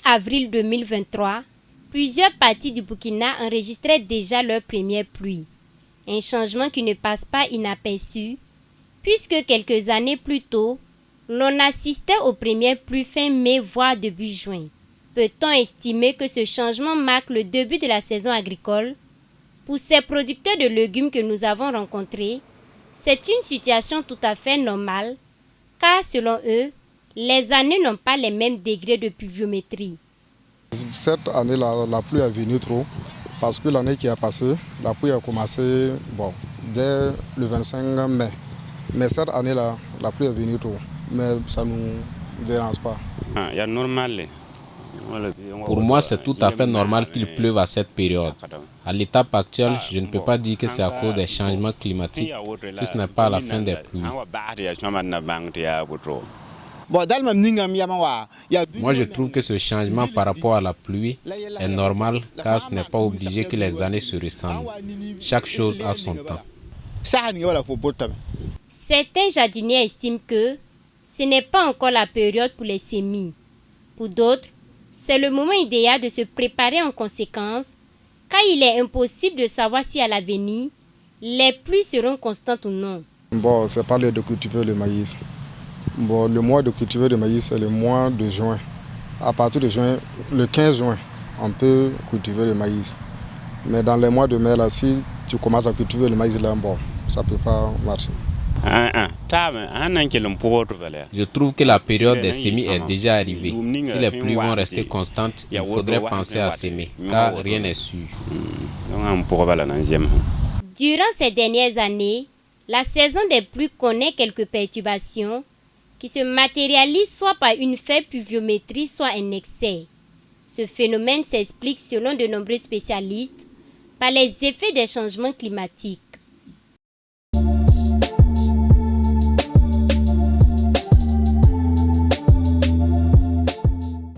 avril 2023, plusieurs parties du Burkina enregistraient déjà leurs premières pluies. Un changement qui ne passe pas inaperçu, puisque quelques années plus tôt, l'on assistait aux premières pluies fin mai voire début juin. Peut-on estimer que ce changement marque le début de la saison agricole? Pour ces producteurs de légumes que nous avons rencontrés, c'est une situation tout à fait normale, car selon eux, les années n'ont pas les mêmes degrés de pluviométrie. Cette année-là, la pluie est venue trop, parce que l'année qui a passé, la pluie a commencé dès le 25 mai. Mais cette année-là, la pluie est venue trop, mais ça ne nous dérange pas. Pour moi, c'est tout à fait normal qu'il pleuve à cette période. À l'étape actuelle, je ne peux pas dire que c'est à cause des changements climatiques, si ce n'est pas la fin des pluies. Moi, je trouve que ce changement par rapport à la pluie est normal, car ce n'est pas obligé que les années se ressemblent. Chaque chose a son temps. Certains jardiniers estiment que ce n'est pas encore la période pour les semis. Pour d'autres, c'est le moment idéal de se préparer en conséquence, car il est impossible de savoir si à l'avenir, les pluies seront constantes ou non. C'est pas l'heure de cultiver le maïs. Le mois de cultiver le maïs, c'est le mois de juin. À partir de juin, le 15 juin, on peut cultiver le maïs. Mais dans les mois de mai, là, si tu commences à cultiver le maïs, là, ça ne peut pas marcher. Je trouve que la période des semis est déjà arrivée. Si les pluies vont rester constantes, il faudrait penser à semer, car rien n'est sûr. Durant ces dernières années, la saison des pluies connaît quelques perturbations qui se matérialisent soit par une faible pluviométrie, soit un excès. Ce phénomène s'explique, selon de nombreux spécialistes, par les effets des changements climatiques.